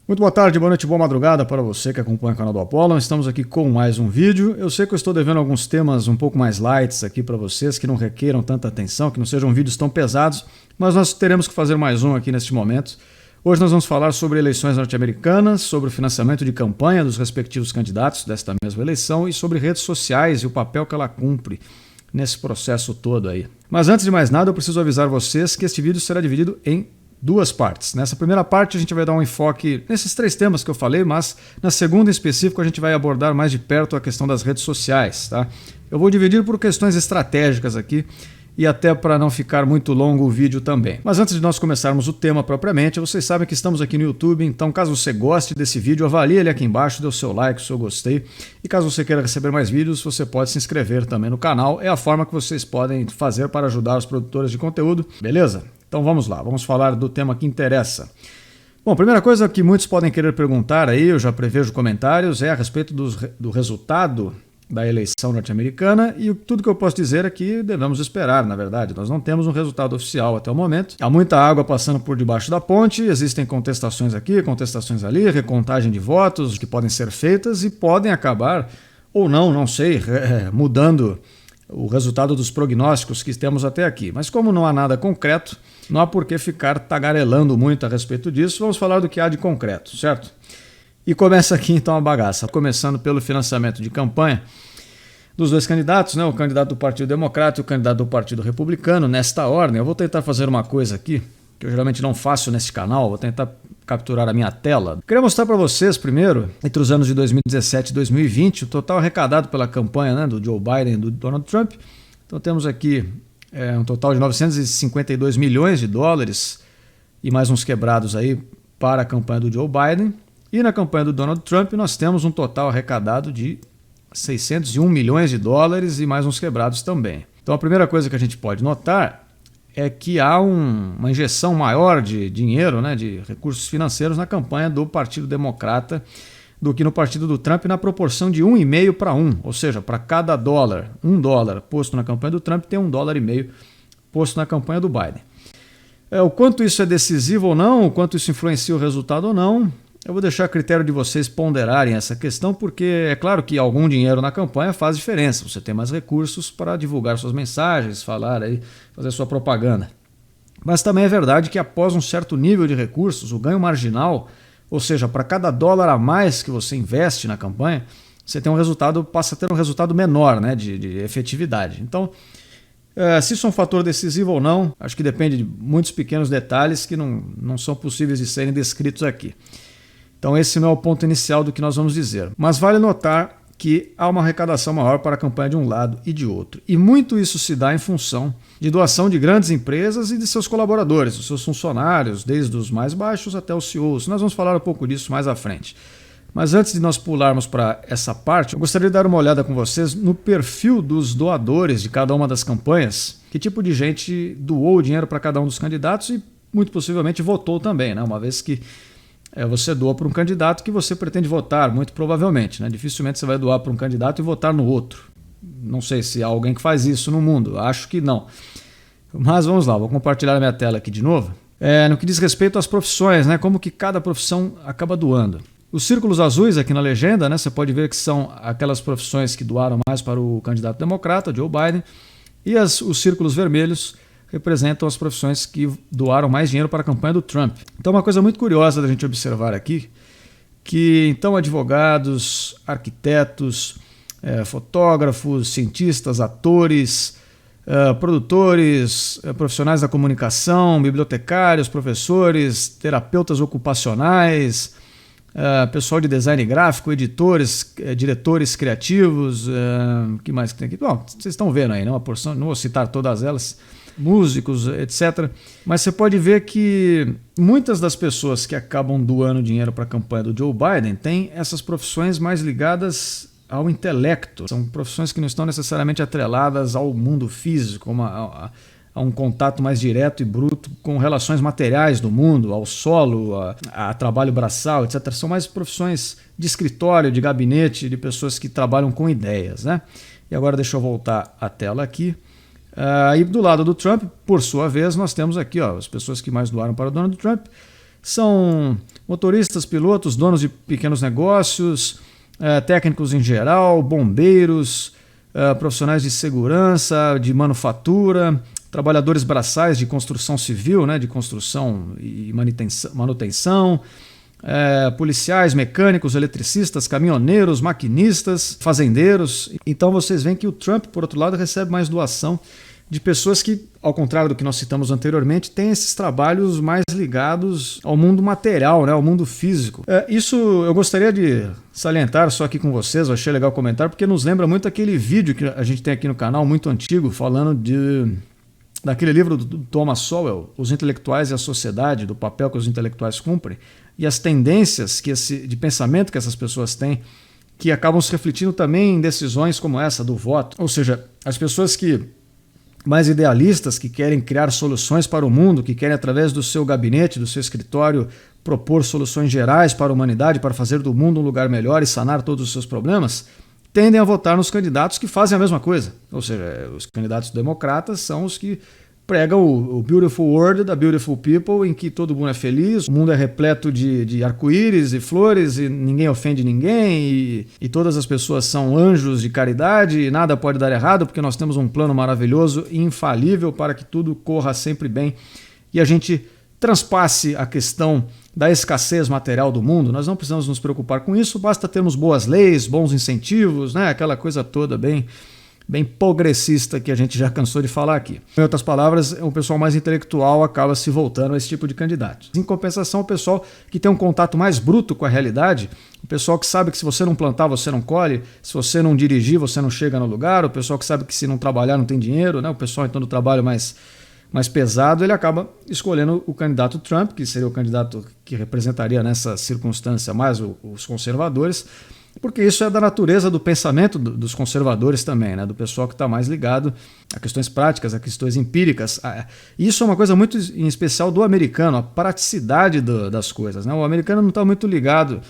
Muito boa tarde, boa noite, boa madrugada para você que acompanha o canal do Apollo. Estamos aqui com mais um vídeo. Eu sei que eu estou devendo alguns temas um pouco mais lights aqui para vocês, que não requeram tanta atenção, que não sejam vídeos tão pesados, mas nós teremos que fazer mais um aqui neste momento. Hoje nós vamos falar sobre eleições norte-americanas, sobre o financiamento de campanha dos respectivos candidatos desta mesma eleição e sobre redes sociais e o papel que ela cumpre nesse processo todo aí. Mas antes de mais nada, eu preciso avisar vocês que este vídeo será dividido em duas partes. Nessa primeira parte a gente vai dar um enfoque nesses três temas que eu falei, mas na segunda em específico a gente vai abordar mais de perto a questão das redes sociais, tá? Eu vou dividir por questões estratégicas aqui e até para não ficar muito longo o vídeo também. Mas antes de nós começarmos o tema propriamente, vocês sabem que estamos aqui no YouTube, então caso você goste desse vídeo, avalie ele aqui embaixo, dê o seu like, o seu gostei. E caso você queira receber mais vídeos, você pode se inscrever também no canal. É a forma que vocês podem fazer para ajudar os produtores de conteúdo, beleza? Então vamos lá, vamos falar do tema que interessa. Bom, a primeira coisa que muitos podem querer perguntar aí, eu já prevejo comentários, é a respeito do resultado da eleição norte-americana, e tudo que eu posso dizer é que devemos esperar, na verdade. Nós não temos um resultado oficial até o momento. Há muita água passando por debaixo da ponte, existem contestações aqui, contestações ali, recontagem de votos que podem ser feitas e podem acabar, ou não sei, mudando o resultado dos prognósticos que temos até aqui. Mas como não há nada concreto, não há por que ficar tagarelando muito a respeito disso. Vamos falar do que há de concreto, certo? E começa aqui então a bagaça, começando pelo financiamento de campanha dos dois candidatos, né? O candidato do Partido Democrata e o candidato do Partido Republicano, nesta ordem. Eu vou tentar fazer uma coisa aqui, que eu geralmente não faço nesse canal, vou tentar capturar a minha tela. Queria mostrar para vocês primeiro, entre os anos de 2017 e 2020, o total arrecadado pela campanha, né, do Joe Biden e do Donald Trump. Então temos aqui um total de 952 milhões de dólares e mais uns quebrados aí para a campanha do Joe Biden. E na campanha do Donald Trump nós temos um total arrecadado de 601 milhões de dólares e mais uns quebrados também. Então a primeira coisa que a gente pode notar é que há uma injeção maior de dinheiro, né, de recursos financeiros na campanha do Partido Democrata do que no partido do Trump, na proporção de 1,5 para 1, ou seja, para cada dólar, $1 posto na campanha do Trump tem $1,5 posto na campanha do Biden. O quanto isso é decisivo ou não, o quanto isso influencia o resultado ou não, eu vou deixar a critério de vocês ponderarem essa questão, porque é claro que algum dinheiro na campanha faz diferença. Você tem mais recursos para divulgar suas mensagens, falar aí, fazer sua propaganda. Mas também é verdade que após um certo nível de recursos, o ganho marginal, ou seja, para cada dólar a mais que você investe na campanha, você tem um resultado, passa a ter um resultado menor, né, de efetividade. Então, se isso é um fator decisivo ou não, acho que depende de muitos pequenos detalhes que não são possíveis de serem descritos aqui. Então esse não é o ponto inicial do que nós vamos dizer. Mas vale notar que há uma arrecadação maior para a campanha de um lado e de outro. E muito isso se dá em função de doação de grandes empresas e de seus colaboradores, dos seus funcionários, desde os mais baixos até os CEOs. Nós vamos falar um pouco disso mais à frente. Mas antes de nós pularmos para essa parte, eu gostaria de dar uma olhada com vocês no perfil dos doadores de cada uma das campanhas. Que tipo de gente doou dinheiro para cada um dos candidatos e muito possivelmente votou também, né? Uma vez que você doa para um candidato que você pretende votar, muito provavelmente, né? Dificilmente você vai doar para um candidato e votar no outro. Não sei se há alguém que faz isso no mundo, acho que não. Mas vamos lá, vou compartilhar a minha tela aqui de novo. No que diz respeito às profissões, né? Como que cada profissão acaba doando. Os círculos azuis aqui na legenda, né? Você pode ver que são aquelas profissões que doaram mais para o candidato democrata, Joe Biden, e os círculos vermelhos representam as profissões que doaram mais dinheiro para a campanha do Trump. Então uma coisa muito curiosa da gente observar aqui, que então advogados, arquitetos, fotógrafos, cientistas, atores, produtores, profissionais da comunicação, bibliotecários, professores, terapeutas ocupacionais, pessoal de design gráfico, editores, diretores criativos, o que mais que tem aqui? Bom, vocês estão vendo aí, né? Uma porção, não vou citar todas elas, músicos, etc. Mas você pode ver que muitas das pessoas que acabam doando dinheiro para a campanha do Joe Biden têm essas profissões mais ligadas ao intelecto. São profissões que não estão necessariamente atreladas ao mundo físico, a um contato mais direto e bruto com relações materiais do mundo, ao solo, a trabalho braçal, etc. São mais profissões de escritório, de gabinete, de pessoas que trabalham com ideias, né? E agora deixa eu voltar a tela aqui. E do lado do Trump, por sua vez, nós temos aqui as pessoas que mais doaram para o Donald Trump. são motoristas, pilotos, donos de pequenos negócios, técnicos em geral, bombeiros, profissionais de segurança, de manufatura, trabalhadores braçais de construção civil, né, de construção e manutenção, policiais, mecânicos, eletricistas, caminhoneiros, maquinistas, fazendeiros. Então vocês veem que o Trump, por outro lado, recebe mais doação de pessoas que, ao contrário do que nós citamos anteriormente, têm esses trabalhos mais ligados ao mundo material, né, ao mundo físico. Isso eu gostaria de salientar só aqui com vocês, eu achei legal comentar, porque nos lembra muito aquele vídeo que a gente tem aqui no canal, muito antigo, falando daquele livro do Thomas Sowell, Os Intelectuais e a Sociedade, do papel que os intelectuais cumprem, e as tendências de pensamento que essas pessoas têm, que acabam se refletindo também em decisões como essa do voto. Ou seja, as pessoas mais idealistas, que querem criar soluções para o mundo, que querem, através do seu gabinete, do seu escritório, propor soluções gerais para a humanidade, para fazer do mundo um lugar melhor e sanar todos os seus problemas, tendem a votar nos candidatos que fazem a mesma coisa. Ou seja, os candidatos democratas são os que pregam o beautiful world da beautiful people, em que todo mundo é feliz, o mundo é repleto de arco-íris e flores e ninguém ofende ninguém e todas as pessoas são anjos de caridade e nada pode dar errado porque nós temos um plano maravilhoso e infalível para que tudo corra sempre bem e a gente transpasse a questão da escassez material do mundo. Nós não precisamos nos preocupar com isso, basta termos boas leis, bons incentivos, né? Aquela coisa toda bem progressista que a gente já cansou de falar aqui. Em outras palavras, o pessoal mais intelectual acaba se voltando a esse tipo de candidato. Em compensação, o pessoal que tem um contato mais bruto com a realidade, o pessoal que sabe que se você não plantar, você não colhe, se você não dirigir, você não chega no lugar, o pessoal que sabe que se não trabalhar, não tem dinheiro, né? O pessoal então do trabalho mais pesado, ele acaba escolhendo o candidato Trump, que seria o candidato que representaria nessa circunstância mais os conservadores, porque isso é da natureza do pensamento dos conservadores também, né? Do pessoal que está mais ligado a questões práticas, a questões empíricas. Isso é uma coisa muito em especial do americano, a praticidade das coisas, né? O americano não está muito ligado,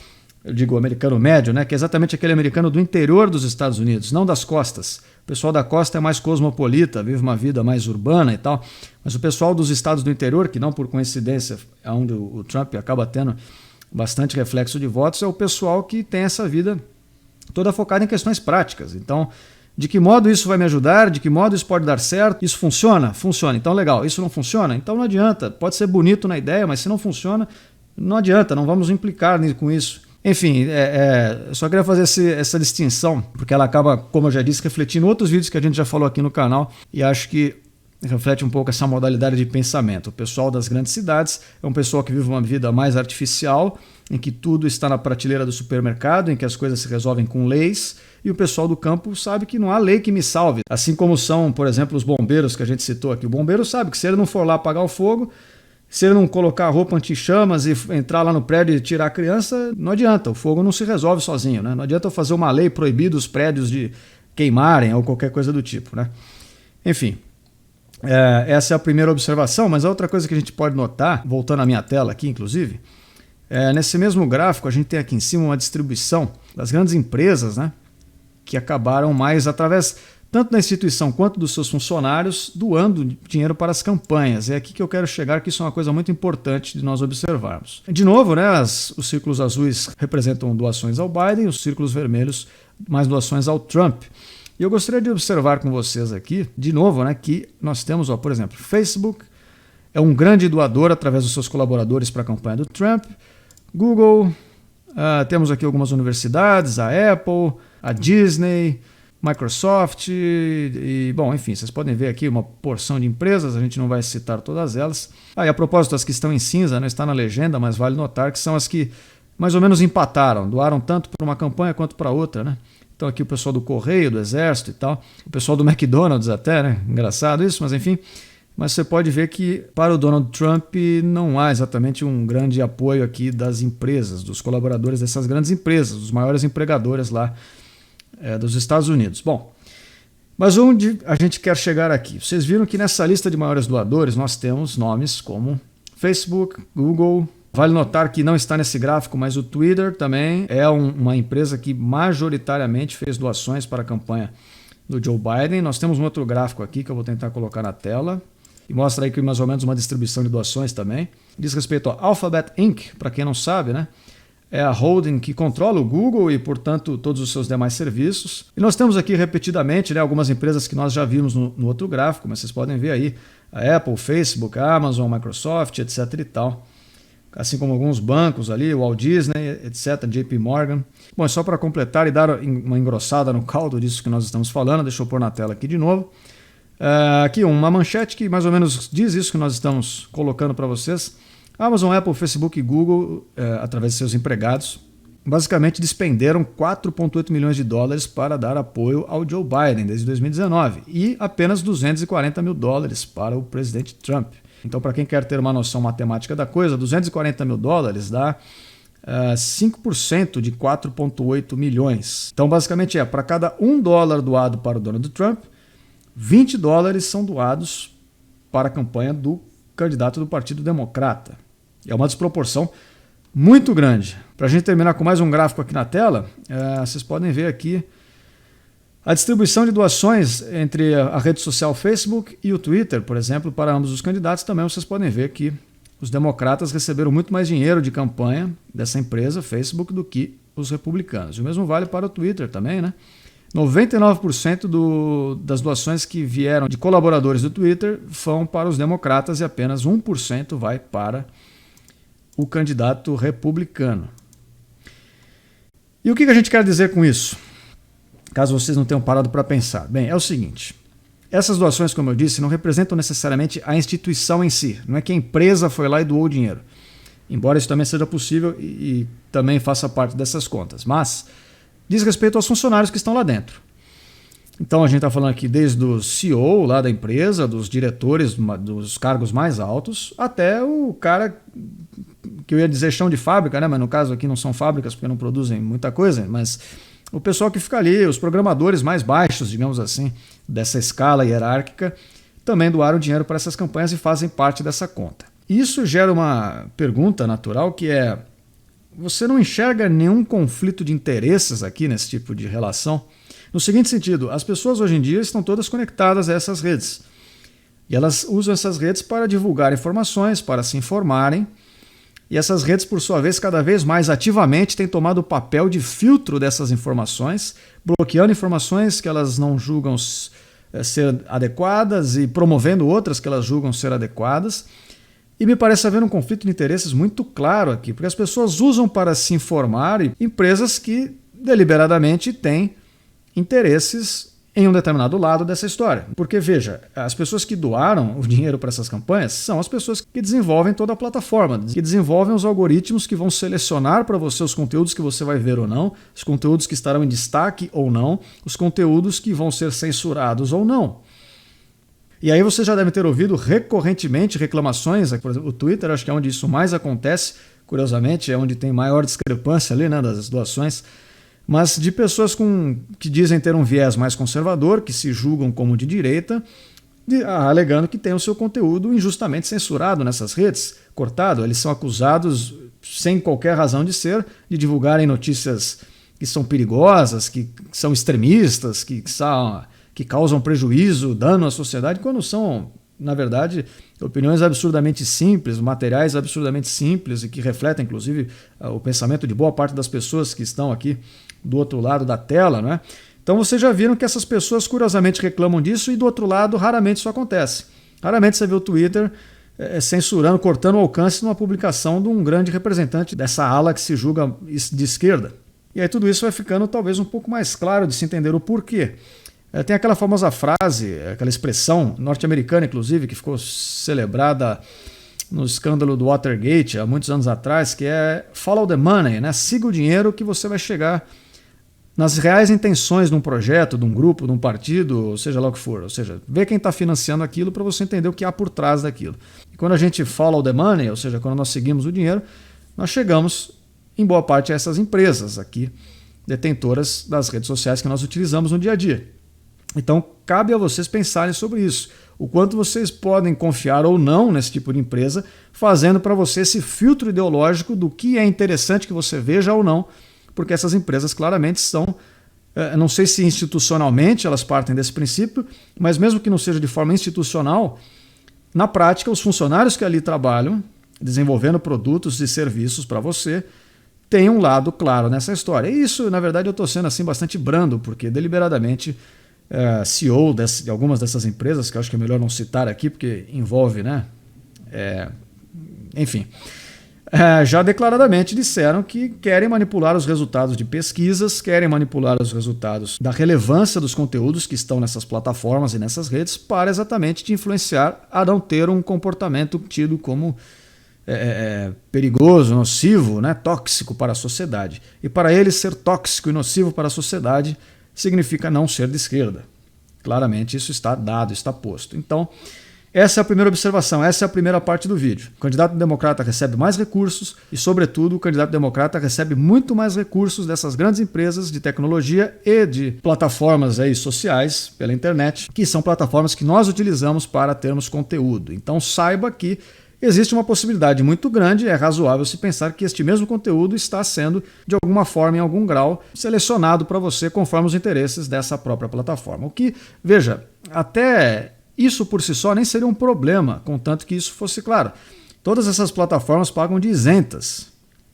eu digo o americano médio, né? Que é exatamente aquele americano do interior dos Estados Unidos, não das costas. O pessoal da costa é mais cosmopolita, vive uma vida mais urbana e tal, mas o pessoal dos estados do interior, que não por coincidência é onde o Trump acaba tendo bastante reflexo de votos, é o pessoal que tem essa vida toda focada em questões práticas. Então, de que modo isso vai me ajudar? De que modo isso pode dar certo? Isso funciona? Funciona. Então, legal. Isso não funciona? Então não adianta. Pode ser bonito na ideia, mas se não funciona, não adianta. Não vamos implicar com isso. Enfim, eu só queria fazer essa distinção, porque ela acaba, como eu já disse, refletindo outros vídeos que a gente já falou aqui no canal, e acho que reflete um pouco essa modalidade de pensamento. O pessoal das grandes cidades é um pessoal que vive uma vida mais artificial, em que tudo está na prateleira do supermercado, em que as coisas se resolvem com leis, e o pessoal do campo sabe que não há lei que me salve. Assim como são, por exemplo, os bombeiros que a gente citou aqui. O bombeiro sabe que se ele não for lá apagar o fogo, se ele não colocar a roupa anti-chamas e entrar lá no prédio e tirar a criança, não adianta, o fogo não se resolve sozinho, né? Não adianta eu fazer uma lei proibindo os prédios de queimarem ou qualquer coisa do tipo, né? Enfim, essa é a primeira observação, mas a outra coisa que a gente pode notar, voltando à minha tela aqui, inclusive, nesse mesmo gráfico a gente tem aqui em cima uma distribuição das grandes empresas, né, que acabaram mais através, tanto da instituição quanto dos seus funcionários, doando dinheiro para as campanhas. É aqui que eu quero chegar, que isso é uma coisa muito importante de nós observarmos. De novo, né, os círculos azuis representam doações ao Biden, os círculos vermelhos mais doações ao Trump. E eu gostaria de observar com vocês aqui, de novo, né, que nós temos, por exemplo, Facebook é um grande doador através dos seus colaboradores para a campanha do Trump, Google, temos aqui algumas universidades, a Apple, a Disney, Microsoft bom, enfim, vocês podem ver aqui uma porção de empresas, a gente não vai citar todas elas. E a propósito, as que estão em cinza, não está na legenda, mas vale notar que são as que mais ou menos empataram, doaram tanto para uma campanha quanto para outra, né? Então aqui o pessoal do Correio, do Exército e tal, o pessoal do McDonald's até, né? Engraçado isso, mas enfim. Mas você pode ver que para o Donald Trump não há exatamente um grande apoio aqui das empresas, dos colaboradores dessas grandes empresas, dos maiores empregadores lá dos Estados Unidos. Bom, mas onde a gente quer chegar aqui? Vocês viram que nessa lista de maiores doadores nós temos nomes como Facebook, Google. Vale notar que não está nesse gráfico, mas o Twitter também é uma empresa que majoritariamente fez doações para a campanha do Joe Biden. Nós temos um outro gráfico aqui que eu vou tentar colocar na tela. e mostra aí que mais ou menos uma distribuição de doações também. Diz respeito ao Alphabet Inc., para quem não sabe, né? É a holding que controla o Google e, portanto, todos os seus demais serviços. E nós temos aqui repetidamente, né, algumas empresas que nós já vimos no outro gráfico, mas vocês podem ver aí, a Apple, Facebook, a Amazon, a Microsoft, etc. e tal. Assim como alguns bancos ali, o Walt Disney, etc., JP Morgan. Bom, só para completar e dar uma engrossada no caldo disso que nós estamos falando, deixa eu pôr na tela aqui de novo. Aqui uma manchete que mais ou menos diz isso que nós estamos colocando para vocês. Amazon, Apple, Facebook e Google, através de seus empregados, basicamente despenderam 4,8 milhões de dólares para dar apoio ao Joe Biden desde 2019 e apenas 240 mil dólares para o presidente Trump. Então, para quem quer ter uma noção matemática da coisa, 240 mil dólares dá 5% de 4,8 milhões. Então, basicamente para cada $1 doado para o Donald Trump, 20 dólares são doados para a campanha do candidato do Partido Democrata. É uma desproporção muito grande. Para a gente terminar com mais um gráfico aqui na tela, vocês podem ver aqui a distribuição de doações entre a rede social Facebook e o Twitter, por exemplo, para ambos os candidatos. Também vocês podem ver que os democratas receberam muito mais dinheiro de campanha dessa empresa, Facebook, do que os republicanos. O mesmo vale para o Twitter também, né? 99% das doações que vieram de colaboradores do Twitter vão para os democratas e apenas 1% vai para o candidato republicano. E o que a gente quer dizer com isso? Caso vocês não tenham parado para pensar. Bem, é o seguinte, essas doações, como eu disse, não representam necessariamente a instituição em si, não é que a empresa foi lá e doou o dinheiro, embora isso também seja possível e também faça parte dessas contas, mas diz respeito aos funcionários que estão lá dentro. Então a gente está falando aqui desde o CEO lá da empresa, dos diretores dos cargos mais altos, até o cara que eu ia dizer chão de fábrica, né? Mas no caso aqui não são fábricas porque não produzem muita coisa, mas o pessoal que fica ali, os programadores mais baixos, digamos assim, dessa escala hierárquica, também doaram dinheiro para essas campanhas e fazem parte dessa conta. Isso gera uma pergunta natural que é: você não enxerga nenhum conflito de interesses aqui nesse tipo de relação? No seguinte sentido, as pessoas hoje em dia estão todas conectadas a essas redes. E elas usam essas redes para divulgar informações, para se informarem. E essas redes, por sua vez, cada vez mais ativamente têm tomado o papel de filtro dessas informações, bloqueando informações que elas não julgam ser adequadas e promovendo outras que elas julgam ser adequadas. E me parece haver um conflito de interesses muito claro aqui, porque as pessoas usam para se informar empresas que deliberadamente têm interesses em um determinado lado dessa história. Porque, veja, as pessoas que doaram o dinheiro para essas campanhas são as pessoas que desenvolvem toda a plataforma, que desenvolvem os algoritmos que vão selecionar para você os conteúdos que você vai ver ou não, os conteúdos que estarão em destaque ou não, os conteúdos que vão ser censurados ou não. E aí você já deve ter ouvido recorrentemente reclamações, por exemplo, o Twitter, acho que é onde isso mais acontece, curiosamente, é onde tem maior discrepância ali, né, das doações, mas de pessoas que dizem ter um viés mais conservador, que se julgam como de direita, alegando que tem o seu conteúdo injustamente censurado nessas redes, cortado. Eles são acusados, sem qualquer razão de ser, de divulgarem notícias que são perigosas, que são extremistas, que causam prejuízo, dano à sociedade, quando são, na verdade, opiniões absurdamente simples, materiais absurdamente simples e que refletem, inclusive, o pensamento de boa parte das pessoas que estão aqui do outro lado da tela, não é? Então vocês já viram que essas pessoas curiosamente reclamam disso e do outro lado raramente isso acontece. Raramente você vê o Twitter censurando, cortando o alcance de uma publicação de um grande representante dessa ala que se julga de esquerda. E aí tudo isso vai ficando talvez um pouco mais claro de se entender o porquê. Tem aquela famosa frase, aquela expressão norte-americana, inclusive, que ficou celebrada no escândalo do Watergate há muitos anos atrás, que é follow the money, né? Siga o dinheiro que você vai chegar nas reais intenções de um projeto, de um grupo, de um partido, seja lá o que for. Ou seja, vê quem está financiando aquilo para você entender o que há por trás daquilo. E quando a gente follow the money, ou seja, quando nós seguimos o dinheiro, nós chegamos, em boa parte, a essas empresas aqui, detentoras das redes sociais que nós utilizamos no dia a dia. Então, cabe a vocês pensarem sobre isso. O quanto vocês podem confiar ou não nesse tipo de empresa, fazendo para você esse filtro ideológico do que é interessante que você veja ou não, porque essas empresas claramente são, não sei se institucionalmente elas partem desse princípio, mas mesmo que não seja de forma institucional, na prática, os funcionários que ali trabalham, desenvolvendo produtos e serviços para você, têm um lado claro nessa história. E isso, na verdade, eu estou sendo assim bastante brando, porque deliberadamente CEO de algumas dessas empresas, que eu acho que é melhor não citar aqui, porque envolve, né? Enfim, já declaradamente disseram que querem manipular os resultados de pesquisas, querem manipular os resultados da relevância dos conteúdos que estão nessas plataformas e nessas redes para exatamente te influenciar a não ter um comportamento tido como perigoso, nocivo, né, tóxico para a sociedade. E para eles, ser tóxico e nocivo para a sociedade significa não ser de esquerda. Claramente isso está dado, está posto. Então, essa é a primeira observação, essa é a primeira parte do vídeo. O candidato democrata recebe mais recursos e, sobretudo, o candidato democrata recebe muito mais recursos dessas grandes empresas de tecnologia e de plataformas aí sociais pela internet, que são plataformas que nós utilizamos para termos conteúdo. Então saiba que existe uma possibilidade muito grande, é razoável se pensar que este mesmo conteúdo está sendo, de alguma forma, em algum grau, selecionado para você conforme os interesses dessa própria plataforma. O que, veja, até isso por si só nem seria um problema, contanto que isso fosse claro. Todas essas plataformas pagam de isentas.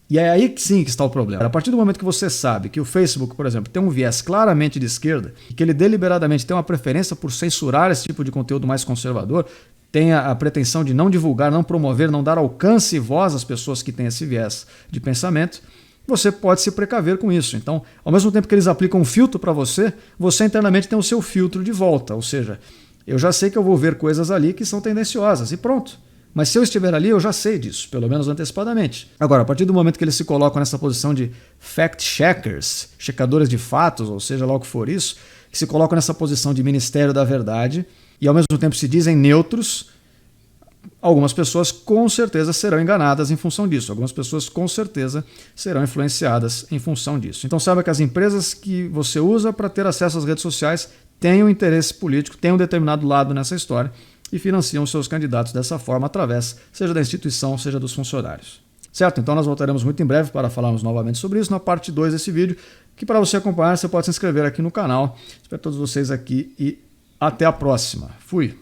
E é aí que sim que está o problema. A partir do momento que você sabe que o Facebook, por exemplo, tem um viés claramente de esquerda, e que ele deliberadamente tem uma preferência por censurar esse tipo de conteúdo mais conservador, tem a pretensão de não divulgar, não promover, não dar alcance e voz às pessoas que têm esse viés de pensamento, você pode se precaver com isso. Então, ao mesmo tempo que eles aplicam um filtro para você, você internamente tem o seu filtro de volta. Ou seja, eu já sei que eu vou ver coisas ali que são tendenciosas e pronto. Mas se eu estiver ali, eu já sei disso, pelo menos antecipadamente. Agora, a partir do momento que eles se colocam nessa posição de fact-checkers, checadores de fatos, ou seja lá o que for isso, que se colocam nessa posição de Ministério da Verdade, e ao mesmo tempo se dizem neutros, algumas pessoas com certeza serão enganadas em função disso. Algumas pessoas com certeza serão influenciadas em função disso. Então saiba que as empresas que você usa para ter acesso às redes sociais têm um interesse político, têm um determinado lado nessa história e financiam seus candidatos dessa forma através, seja da instituição, seja dos funcionários. Certo? Então nós voltaremos muito em breve para falarmos novamente sobre isso na parte 2 desse vídeo, que para você acompanhar você pode se inscrever aqui no canal. Espero todos vocês aqui e até a próxima. Fui!